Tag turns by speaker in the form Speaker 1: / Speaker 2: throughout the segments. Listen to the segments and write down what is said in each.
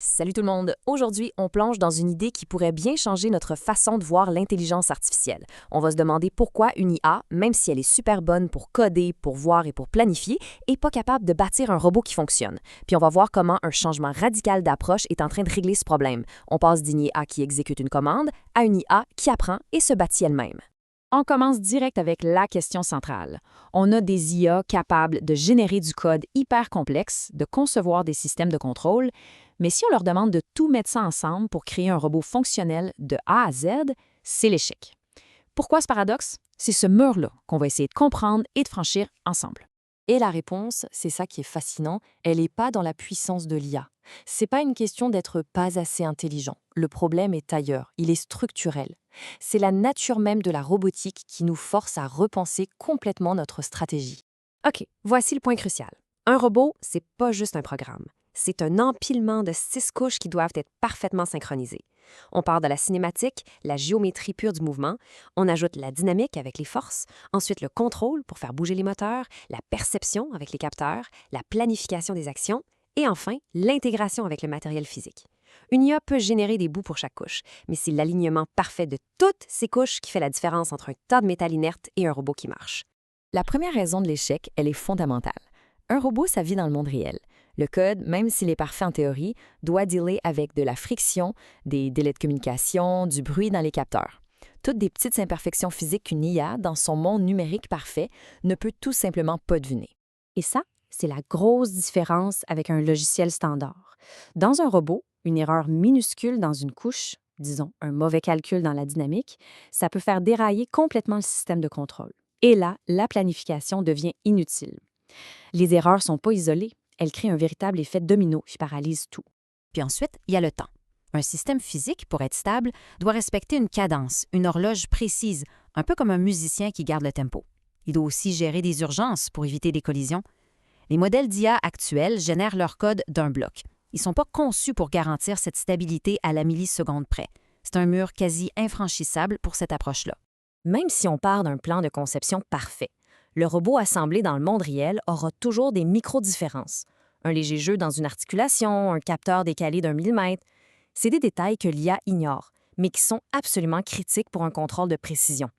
Speaker 1: Salut tout le monde! Aujourd'hui, on plonge dans une idée qui pourrait bien changer notre façon de voir l'intelligence artificielle. On va se demander pourquoi une IA, même si elle est super bonne pour coder, pour voir et pour planifier, n'est pas capable de bâtir un robot qui fonctionne. Puis on va voir comment un changement radical d'approche est en train de régler ce problème. On passe d'une IA qui exécute une commande à une IA qui apprend et se bâtit elle-même.
Speaker 2: On commence direct avec la question centrale. On a des IA capables de générer du code hyper complexe, de concevoir des systèmes de contrôle, mais si on leur demande de tout mettre ça ensemble pour créer un robot fonctionnel de A à Z, c'est l'échec. Pourquoi ce paradoxe? C'est ce mur-là qu'on va essayer de comprendre et de franchir ensemble.
Speaker 3: Et la réponse, c'est ça qui est fascinant, elle n'est pas dans la puissance de l'IA. C'est pas une question d'être pas assez intelligent. Le problème est ailleurs, il est structurel. C'est la nature même de la robotique qui nous force à repenser complètement notre stratégie.
Speaker 1: OK, voici le point crucial. Un robot, c'est pas juste un programme. C'est un empilement de 6 couches qui doivent être parfaitement synchronisées. On part de la cinématique, la géométrie pure du mouvement, on ajoute la dynamique avec les forces, ensuite le contrôle pour faire bouger les moteurs, la perception avec les capteurs, la planification des actions et enfin l'intégration avec le matériel physique. Une IA peut générer des bouts pour chaque couche, mais c'est l'alignement parfait de toutes ces couches qui fait la différence entre un tas de métal inerte et un robot qui marche.
Speaker 2: La première raison de l'échec, elle est fondamentale. Un robot, ça vit dans le monde réel. Le code, même s'il est parfait en théorie, doit dealer avec de la friction, des délais de communication, du bruit dans les capteurs. Toutes des petites imperfections physiques qu'une IA, dans son monde numérique parfait, ne peut tout simplement pas deviner.
Speaker 4: Et ça, c'est la grosse différence avec un logiciel standard. Dans un robot, une erreur minuscule dans une couche, disons un mauvais calcul dans la dynamique, ça peut faire dérailler complètement le système de contrôle. Et là, la planification devient inutile. Les erreurs ne sont pas isolées, elles créent un véritable effet domino qui paralyse tout.
Speaker 5: Puis ensuite, il y a le temps. Un système physique, pour être stable, doit respecter une cadence, une horloge précise, un peu comme un musicien qui garde le tempo. Il doit aussi gérer des urgences pour éviter des collisions. Les modèles d'IA actuels génèrent leur code d'un bloc. Ils ne sont pas conçus pour garantir cette stabilité à la milliseconde près. C'est un mur quasi infranchissable pour cette approche-là.
Speaker 3: Même si on part d'un plan de conception parfait, le robot assemblé dans le monde réel aura toujours des micro-différences. Un léger jeu dans une articulation, un capteur décalé d'1 millimètre. C'est des détails que l'IA ignore, mais qui sont absolument critiques pour un contrôle de précision.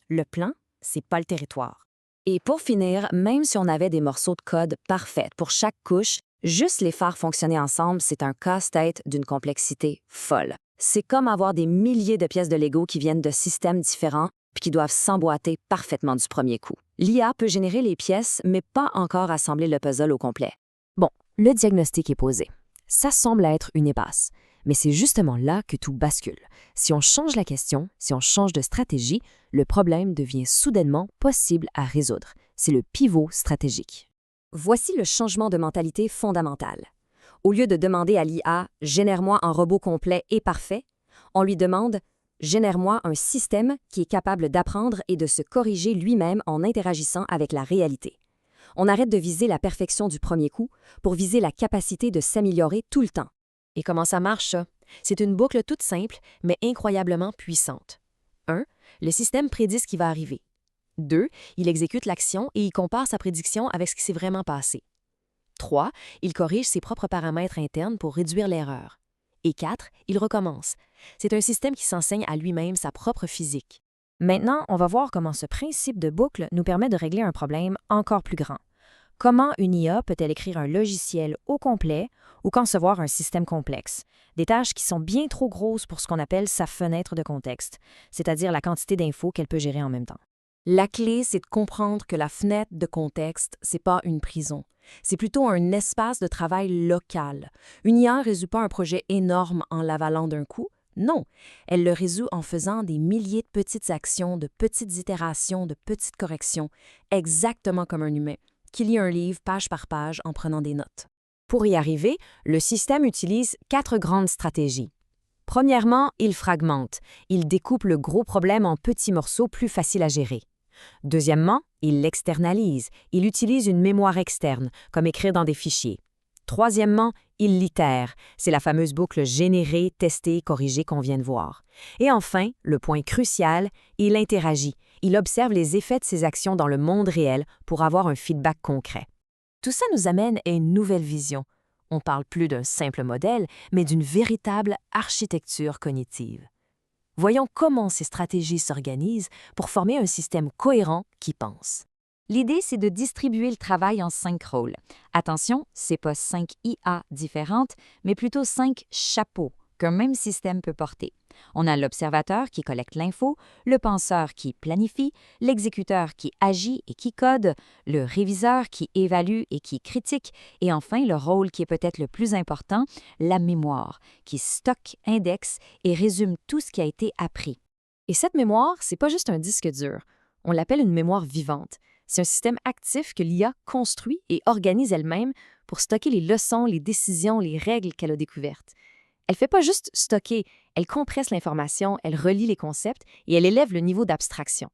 Speaker 3: Le plan, c'est pas le territoire. Et pour finir, même si on avait des morceaux de code parfaits pour chaque couche, juste les faire fonctionner ensemble, c'est un casse-tête d'une complexité folle. C'est comme avoir des milliers de pièces de Lego qui viennent de systèmes différents puis qui doivent s'emboîter parfaitement du premier coup. L'IA peut générer les pièces, mais pas encore assembler le puzzle au complet.
Speaker 1: Bon, le diagnostic est posé. Ça semble être une impasse. Mais c'est justement là que tout bascule. Si on change la question, si on change de stratégie, le problème devient soudainement possible à résoudre. C'est le pivot stratégique.
Speaker 3: Voici le changement de mentalité fondamental. Au lieu de demander à l'IA « génère-moi un robot complet et parfait », on lui demande « génère-moi un système qui est capable d'apprendre et de se corriger lui-même en interagissant avec la réalité ». On arrête de viser la perfection du premier coup pour viser la capacité de s'améliorer tout le temps.
Speaker 1: Et comment ça marche, ça? C'est une boucle toute simple, mais incroyablement puissante. 1. Le système prédit ce qui va arriver. 2. Il exécute l'action et il compare sa prédiction avec ce qui s'est vraiment passé. 3. Il corrige ses propres paramètres internes pour réduire l'erreur. Et 4. Il recommence. C'est un système qui s'enseigne à lui-même sa propre physique.
Speaker 4: Maintenant, on va voir comment ce principe de boucle nous permet de régler un problème encore plus grand. Comment une IA peut-elle écrire un logiciel au complet ou concevoir un système complexe? Des tâches qui sont bien trop grosses pour ce qu'on appelle sa fenêtre de contexte, c'est-à-dire la quantité d'infos qu'elle peut gérer en même temps.
Speaker 3: La clé, c'est de comprendre que la fenêtre de contexte, c'est pas une prison. C'est plutôt un espace de travail local. Une IA ne résout pas un projet énorme en l'avalant d'un coup. Non, elle le résout en faisant des milliers de petites actions, de petites itérations, de petites corrections, exactement comme un humain, qui lit un livre page par page en prenant des notes. Pour y arriver, le système utilise 4 grandes stratégies. Premièrement, il fragmente. Il découpe le gros problème en petits morceaux plus faciles à gérer. Deuxièmement, il l'externalise. Il utilise une mémoire externe, comme écrire dans des fichiers. Troisièmement, il litère. C'est la fameuse boucle générer, tester, corriger qu'on vient de voir. Et enfin, le point crucial, il interagit. Il observe les effets de ses actions dans le monde réel pour avoir un feedback concret. Tout ça nous amène à une nouvelle vision. On parle plus d'un simple modèle, mais d'une véritable architecture cognitive. Voyons comment ces stratégies s'organisent pour former un système cohérent qui pense.
Speaker 2: L'idée, c'est de distribuer le travail en 5 rôles. Attention, ce n'est pas 5 IA différentes, mais plutôt 5 chapeaux qu'un même système peut porter. On a l'observateur qui collecte l'info, le penseur qui planifie, l'exécuteur qui agit et qui code, le réviseur qui évalue et qui critique, et enfin le rôle qui est peut-être le plus important, la mémoire, qui stocke, indexe et résume tout ce qui a été appris.
Speaker 4: Et cette mémoire, c'est pas juste un disque dur. On l'appelle une mémoire vivante. C'est un système actif que l'IA construit et organise elle-même pour stocker les leçons, les décisions, les règles qu'elle a découvertes. Elle ne fait pas juste stocker, elle compresse l'information, elle relie les concepts et elle élève le niveau d'abstraction.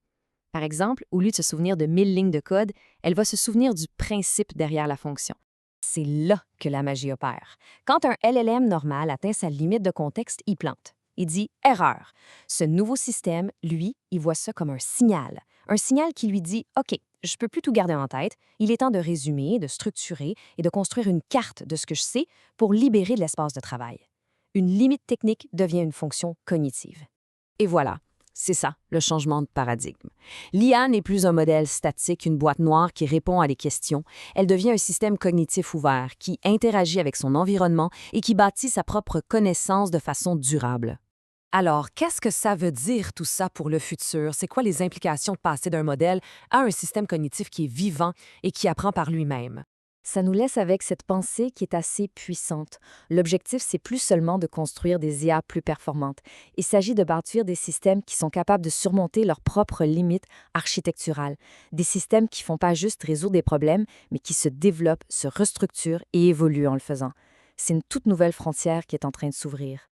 Speaker 4: Par exemple, au lieu de se souvenir de 1000 lignes de code, elle va se souvenir du principe derrière la fonction. C'est là que la magie opère. Quand un LLM normal atteint sa limite de contexte, il plante. Il dit « erreur ». Ce nouveau système, lui, il voit ça comme un signal. Un signal qui lui dit « OK, je peux plus tout garder en tête, il est temps de résumer, de structurer et de construire une carte de ce que je sais pour libérer de l'espace de travail. » Une limite technique devient une fonction cognitive.
Speaker 3: Et voilà, c'est ça, le changement de paradigme. L'IA n'est plus un modèle statique, une boîte noire qui répond à des questions. Elle devient un système cognitif ouvert qui interagit avec son environnement et qui bâtit sa propre connaissance de façon durable. Alors, qu'est-ce que ça veut dire tout ça pour le futur? C'est quoi les implications de passer d'un modèle à un système cognitif qui est vivant et qui apprend par lui-même?
Speaker 4: Ça nous laisse avec cette pensée qui est assez puissante. L'objectif, c'est plus seulement de construire des IA plus performantes. Il s'agit de bâtir des systèmes qui sont capables de surmonter leurs propres limites architecturales. Des systèmes qui ne font pas juste résoudre des problèmes, mais qui se développent, se restructurent et évoluent en le faisant. C'est une toute nouvelle frontière qui est en train de s'ouvrir.